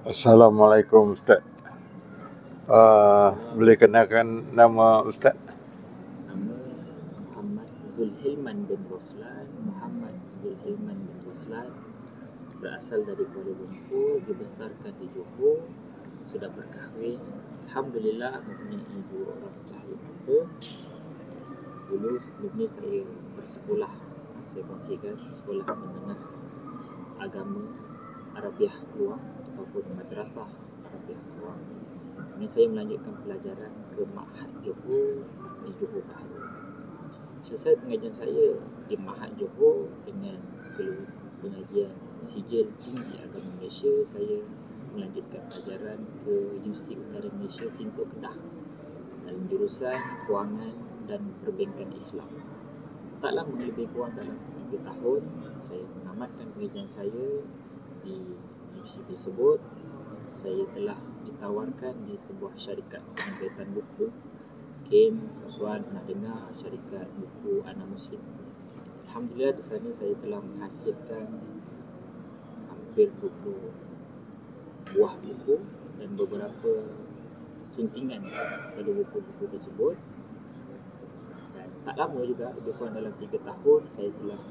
Assalamualaikum Ustaz. Boleh kenalkan nama Ustaz? Nama Muhammad Zulhilman bin Roslan. Muhammad Zulhilman bin Roslan berasal dari Kuala Lumpur, dibesarkan di Johor, sudah berkahwin. Alhamdulillah mempunyai 2 orang cahaya mata. Dulu sebelum ni saya bersekolah, saya kongsikan sekolah menengah agama Arabiah Keluang ataupun Madrasah Arabiah Keluang. Ini saya melanjutkan pelajaran ke Ma'had Johor di Johor Bahru. Selesai pengajian saya di Ma'had Johor dengan pengajian Sijil Tinggi Agama Malaysia, saya melanjutkan pelajaran ke UC Utara Malaysia Sintok Kedah dalam jurusan Kewangan dan Perbankan Islam. Tak lama, lebih kurang dalam 3 tahun, saya menamatkan pengajian saya di UC tersebut. Saya telah ditawarkan di sebuah syarikat penerbitan buku. Mungkin tuan pernah dengar syarikat buku Ana Muslim. Alhamdulillah di sana saya telah menghasilkan hampir 20 buah buku dan beberapa suntingan pada buku-buku tersebut. Dan tak lama juga, lebih kurang dalam 3 tahun, saya telah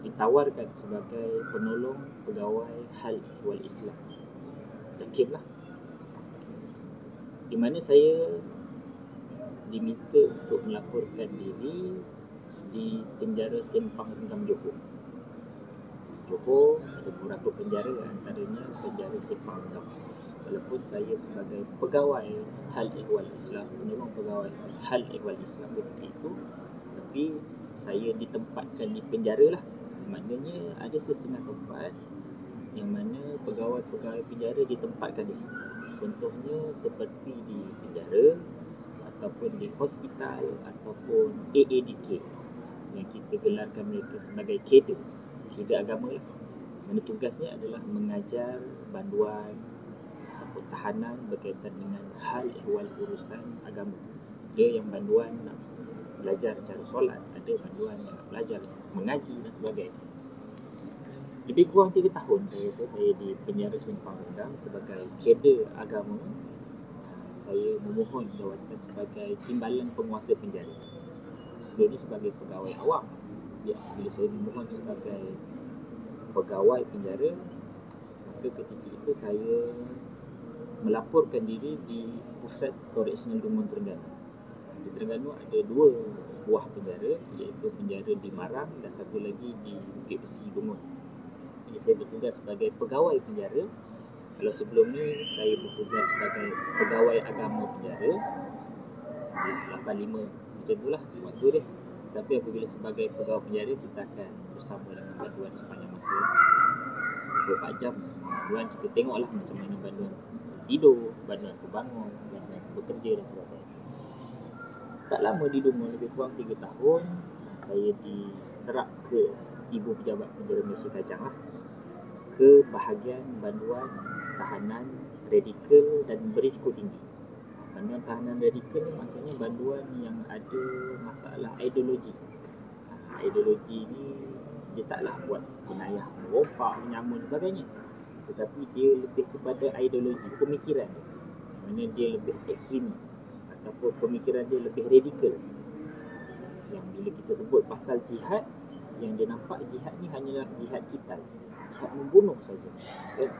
ditawarkan sebagai penolong pegawai Hal Ehwal Islam, JAKIM lah, di mana saya diminta untuk melaporkan diri di penjara Sempang Renggam Johor. Johor ada beberapa penjara, antaranya penjara Sempang Renggam. Walaupun saya sebagai pegawai Hal Ehwal Islam, penolong pegawai Hal Ehwal Islam ketika itu, tapi saya ditempatkan di penjara lah. Maknanya ada sesetengah tempat yang mana pegawai-pegawai penjara ditempatkan di sini. Contohnya seperti di penjara ataupun di hospital ataupun AADK yang kita gelarkan mereka sebagai kader agama lah. Mana tugasnya adalah mengajar banduan ataupun tahanan berkaitan dengan hal ehwal urusan agama. Dia yang banduan nak belajar cara solat, ada banduan yang nak belajar mengaji dan sebagainya. Lebih kurang 3 tahun saya di penjara Sempang Renggam sebagai kader agama. Saya memohon jawatan sebagai timbalan penguasa penjara. Sebelum ni sebagai pegawai awam. Bila saya memohon sebagai pegawai penjara, maka ketika itu saya melaporkan diri di Pusat Koreksional Dumang Terengganu. Di Terengganu ada 2 buah penjara, iaitu penjara di Marang dan satu lagi di Bukit Besi Bungun. Jadi saya bertugas sebagai pegawai penjara. Kalau sebelum ni saya bertugas sebagai pegawai agama penjara, 85 macam itulah waktu dia. Tapi apabila sebagai pegawai penjara, kita akan bersama dengan banduan sepanjang masa 24 jam. Banduan kita tengoklah macam mana banduan tidur, banduan terbangun, banduan bekerja dan sebagainya. Tak lama di Dumur, lebih kurang 3 tahun, saya diserap ke Ibu Pejabat Penjara Malaysia Kajang lah, ke bahagian banduan tahanan radikal dan berisiko tinggi. Banduan tahanan radikal ni maksudnya banduan yang ada masalah ideologi. Ideologi ni dia taklah buat jenayah, merompak, menyamun dan sebagainya, tetapi dia lebih kepada ideologi, pemikiran dia. Mana dia lebih ekstremis ataupun pemikiran dia lebih radikal. Yang bila kita sebut pasal jihad, yang dia nampak jihad ni hanyalah jihad qital, jihad membunuh saja.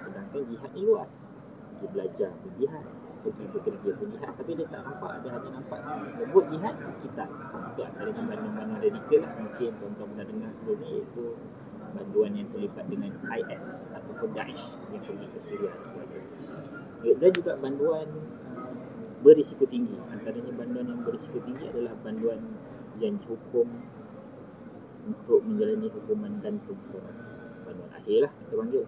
Sedangkan jihad ni luas. Pergi belajar berjihad, pergi bekerja berjihad, tapi dia tak nampak, dia hanya nampak sebut jihad qital. Itu antara banduan-banduan radikal lah. Mungkin tuan-tuan pernah dengar sebelum ni, iaitu banduan yang terlibat dengan IS ataupun Daesh yang pergi ke Syria. Dan juga banduan berisiko tinggi. Antaranya banduan yang berisiko tinggi adalah banduan yang dihukum untuk menjalani hukuman gantung, banduan akhir lah kita panggil.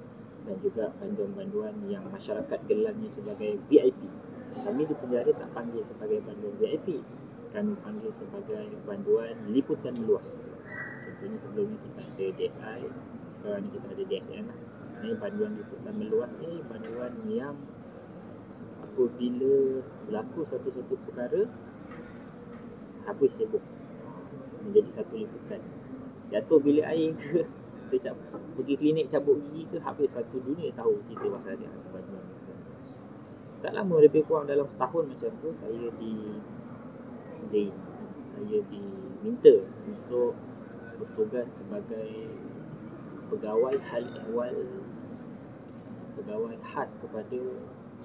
Dan juga banduan-banduan yang masyarakat gelarnya sebagai VIP. Kami di penjara tak panggil sebagai banduan VIP, kami panggil sebagai banduan liputan meluas. Contohnya sebelum ni kita ada DSI, sekarang ni kita ada DSN lah. Ini banduan liputan meluas ni banduan yang apabila berlaku satu-satu perkara, habis heboh, menjadi satu liputan. Jatuh bilik air ke, kita pergi klinik cabut gigi ke, habis satu dunia tahu cerita pasal dia. tak lama, lebih kurang dalam setahun macam tu, saya saya diminta untuk bertugas sebagai pegawai hal ehwal, pegawai khas kepada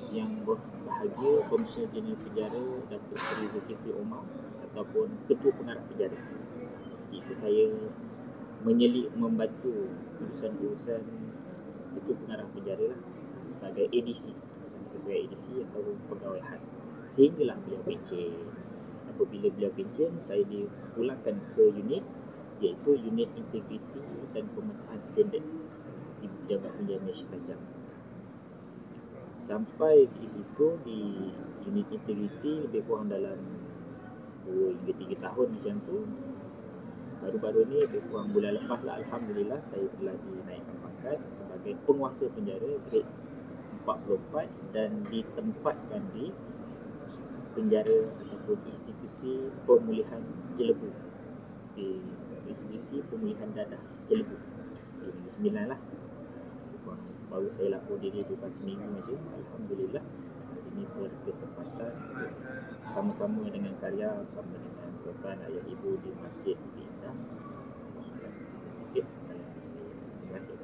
yang berbahagia Komisioner Jeneral Penjara Datuk Seri Zulkifli Omar ataupun Ketua Pengarah Penjara. Ketika itu saya membantu urusan-urusan Ketua Pengarah Penjara lah, sebagai ADC atau pegawai khas. Sehinggalah beliau pencen. Apabila beliau pencen, saya dipulangkan ke unit, iaitu unit integriti dan pementahan standard di Pejabat Penjara Malaysia Kajang. Sampai di situ di unit integriti lebih kurang dalam 2 hingga 3 tahun macam tu. Baru-baru ni lebih kurang bulan lepas lah, alhamdulillah saya telah dinaikkan pangkat sebagai penguasa penjara grade 44 dan ditempatkan di penjara ataupun institusi pemulihan Jelebu, di institusi pemulihan dadah Jelebu. Minggu 9 lah. Baru saya lapor diri lepas seminggu macam. Alhamdulillah ini berkesempatan untuk sama-sama dengan karya, bersama dengan tuan ayah ibu di Masjid Bukit Indah. Sedikit terima kasih.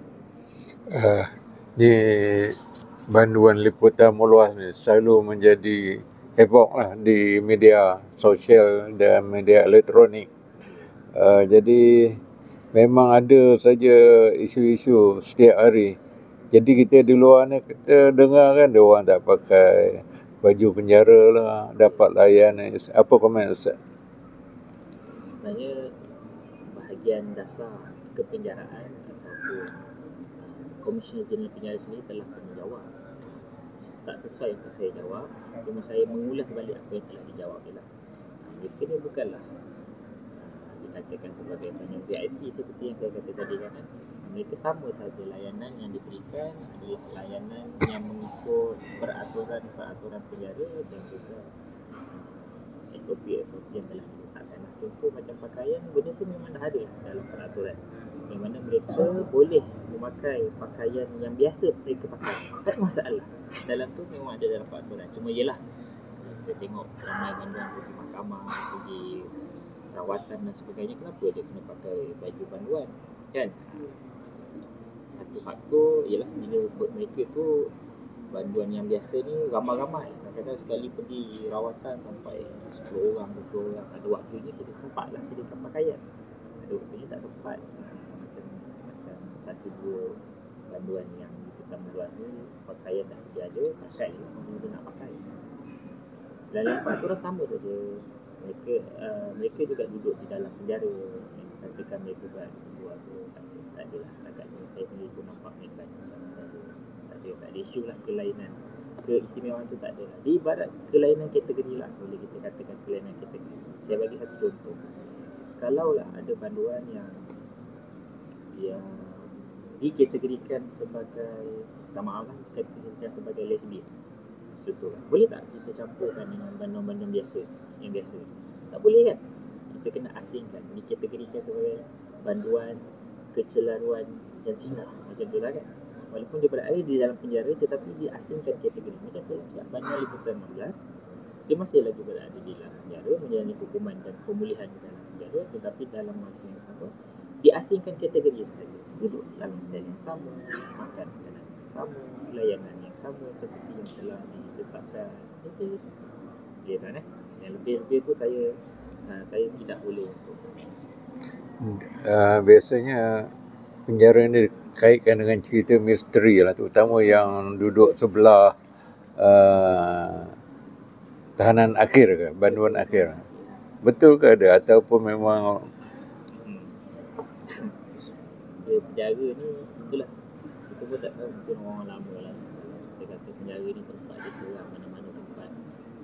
Di banduan liputan meluas ni selalu menjadi heboh lah di media sosial dan media elektronik. Jadi memang ada saja isu-isu setiap hari. Jadi kita di luar ni kita dengar kan dia orang tak pakai baju penjara lah, dapat layanan. Apa komen Ustaz? Sebenarnya bahagian dasar kepenjaraan ataupun Komisioner Jeneral Penjara sendiri telah menjawab. Tak sesuai untuk saya jawab, cuma saya mengulas balik apa yang telah dijawab dia lah. Mereka ni bukanlah dikatakan sebagai banyak VIP seperti yang saya kata tadi kan. Mereka sama saja layanan yang diberikan adalah layanan yang mengikut peraturan penjara dan juga SOP yang telah diletakkan. Contoh macam pakaian, benda tu memang dah ada dalam peraturan, yang mana mereka boleh memakai pakaian yang biasa mereka pakai, tak ada masalah. Dalam tu memang ada dalam peraturan. Cuma yelah, kita tengok ramai banduan pergi mahkamah, pergi rawatan dan sebagainya, kenapa dia kena pakai baju banduan kan? Satu faktor ialah bila mereka tu banduan yang biasa ni ramai-ramai, kadang-kadang sekali pergi rawatan sampai 10 orang, 20 orang. Ada waktunya kita sempatlah sediakan pakaian, ada waktunya tak sempat. Macam 1-2 banduan yang kita meluas ni pakaian dah sedia ada, pakai je mana dia nak pakai. Dalam peraturan sama saja. Mereka juga duduk di dalam penjara. Katakan mereka berada di luar tu, tak adalah setakat ni. Saya sendiri pun nampak mereka tak ada isu lah kelainan. Keistimewaan tu tak ada lah. Dia ibarat kelainan kategori lah, boleh kita katakan kelainan kategori. Saya bagi satu contoh. Kalaulah ada banduan yang dikategorikan sebagai, dikategorikan sebagai lesbian, contoh lah. Boleh tak kita campurkan dengan banduan-banduan biasa, yang biasa? Tak boleh kan? Kita kena asingkan, dikategorikan sebagai banduan kecelaruan jantina, macam tu lah kan? Walaupun dia berada di dalam penjara tetapi diasingkan kategori. Macam tu lah banduan liputan 16, dia masih lagi berada di dalam penjara, menjalani hukuman dan pemulihan di dalam penjara, tetapi dalam masa yang sama diasingkan kategori sahaja. Duduk dalam sel yang sama, makan makanan yang sama, layanan yang sama seperti yang telah ditetapkan. Itu dia tuan. Yang lebih-lebih tu saya tidak boleh untuk komen. Biasanya penjara ni dikaitkan dengan cerita misteri lah, terutama yang duduk sebelah tahanan akhir ke, banduan akhir. Betul ke ada ataupun memang penjara ni itulah, kita pun tak tahu, mungkin orang lama lah kita kata penjara ni tempat dia seram, mana-mana tempat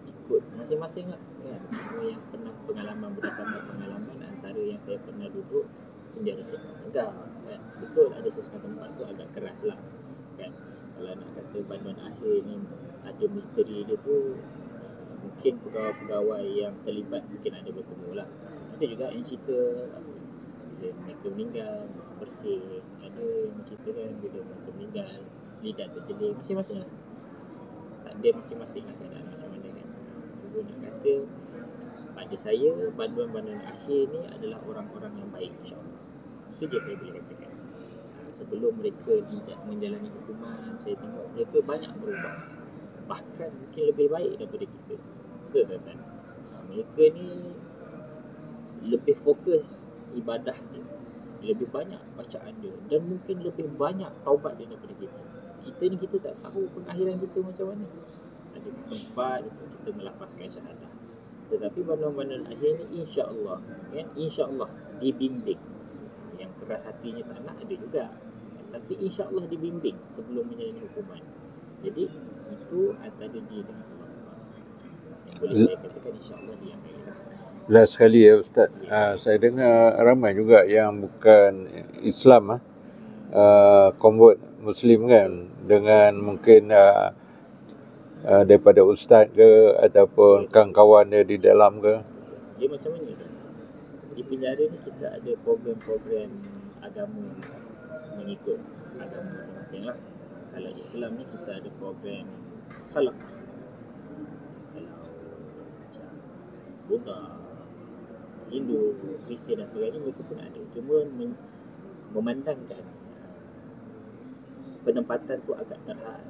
ikut masing-masing lah kan. Semua yang pernah pengalaman, berdasarkan pengalaman, antara yang saya pernah duduk penjara Sembawang Megah kan, betul ada sesuatu tempat tu agak keras lah kan. Kalau nak kata banduan akhir ni ada misteri dia tu, mungkin pegawai-pegawai yang terlibat mungkin ada bertemu lah. Ada juga yang cerita bila mereka meninggal bersih, ada yang menceritakan bila mereka meninggal lidah terjeling, masing-masing lah. Tak dia masing-masing lah keadaan macam mana kan. Cuma nak kata pada saya banduan-banduan akhir ni adalah orang-orang yang baik, insyaAllah. Itu je saya boleh katakan. Sebelum mereka tidak menjalani hukuman, saya tengok mereka banyak berubah, bahkan mungkin lebih baik daripada kita. Betul kan? Mereka ni lebih fokus ibadah dia, lebih banyak bacaan dia, dan mungkin lebih banyak taubat dia daripada kita. Kita tak tahu pengakhiran kita macam mana. Ada sempat kita melafazkan syahadah, tetapi banduan-banduan akhir ni insya-Allah kan, insya-Allah dibimbing. Yang keras hatinya tak nak ada juga, tapi insya-Allah dibimbing sebelum menjalani hukuman. Jadi itu antara dia dengan Allah SWT. Yang boleh saya katakan insya-Allah dia yang baik. Last sekali ya Ustaz, saya dengar ramai juga yang bukan Islam convert Muslim kan, dengan mungkin daripada Ustaz ke ataupun kawan-kawan dia di dalam ke. Dia macam mana tu? Di penjara ni kita ada program-program agama mengikut agama masing-masing lah. Kalau Islam ni kita ada program khalaqah. Kalau macam Buddha, Hindu, Kristian dan sebagainya, mereka pun ada. Cuma memandangkan penempatan tu agak terhad.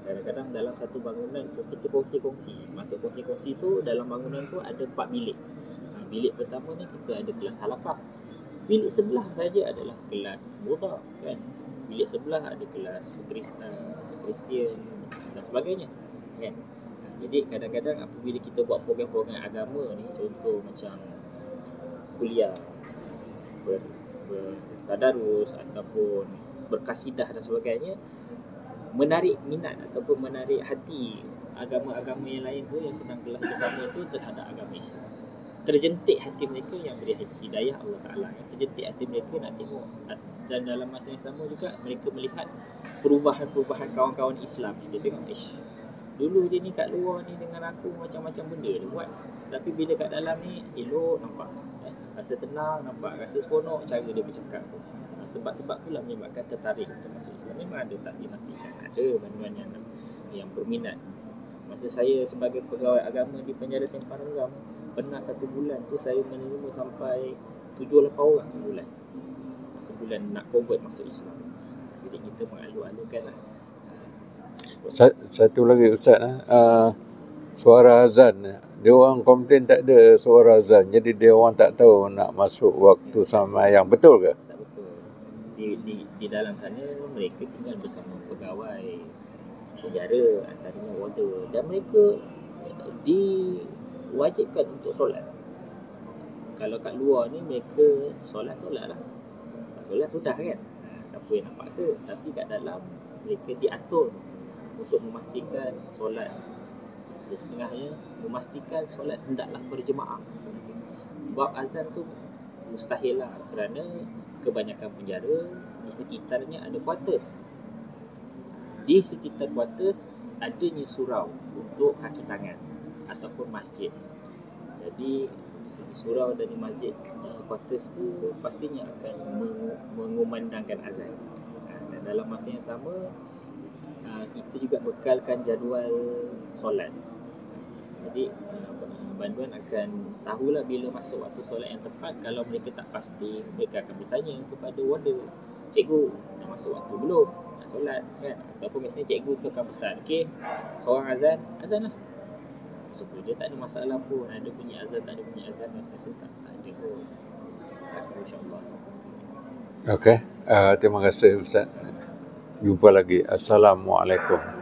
Kadang-kadang dalam satu bangunan tu kita kongsi-kongsi. Masuk kongsi-kongsi tu dalam bangunan tu ada 4 bilik. Bilik pertama ni kita ada kelas halaqah. Bilik sebelah saja adalah kelas Buddha kan. Bilik sebelah ada kelas Kristian dan sebagainya kan. Jadi kadang-kadang apabila kita buat program-program agama ni, contoh macam kuliah bertadarus ataupun berkasidah dan sebagainya, menarik minat ataupun menarik hati agama-agama yang lain tu yang sedang kelas bersama tu terhadap agama Islam. Terjentik hati mereka yang beri hidayah Allah Ta'ala, terjentik hati mereka nak tengok, dan dalam masa yang sama juga mereka melihat perubahan-perubahan kawan-kawan Islam yang dia tengok, dulu dia ni kat luar ni dengan aku macam-macam benda dia buat, tapi bila kat dalam ni elok nampak, rasa tenang nampak, rasa seronok cara dia bercakap tu. Sebab-sebab tu lah menyebabkan tertarik untuk masuk Islam. Memang ada tak dinafikan, ada banduan yang berminat. Masa saya sebagai pegawai agama di penjara Sempang Renggam, pernah 1 bulan tu saya menerima sampai 7-8 orang sebulan nak convert masuk Islam. Jadi kita mengalu-alukan lah. Satu lagi Ustaz, suara azan, dia orang komplain tak ada suara azan, jadi dia orang tak tahu nak masuk waktu sembahyang, betul ke? Tak betul. Di dalam sana mereka tinggal bersama pegawai penjara, antaranya warder, dan mereka diwajibkan untuk solat. Kalau kat luar ni mereka solat lah, solat sudah kan, siapa yang nak paksa. Tapi kat dalam mereka diatur untuk memastikan solat, ada setengahnya memastikan solat hendaklah berjemaah. Bab azan tu mustahil lah, kerana kebanyakan penjara di sekitarnya ada quarters. Di sekitar quarters adanya surau untuk kaki tangan ataupun masjid. Jadi di surau dan di masjid quarters tu pastinya akan mengumandangkan azan. Dan dalam masa yang sama kita juga bekalkan jadual solat. Jadi banduan akan tahulah bila masuk waktu solat yang tepat. Kalau mereka tak pasti, mereka akan bertanya kepada warder, cikgu dah masuk waktu belum nak solat kan? Ataupun biasanya cikgu tu akan pesan, okey, seorang azan lah. So, dia tak ada masalah pun, ada bunyi azan, tak ada bunyi azan, saya rasa tak ada pun. InsyaAllah. Okey, terima kasih Ustaz. Jumpa lagi. Assalamualaikum.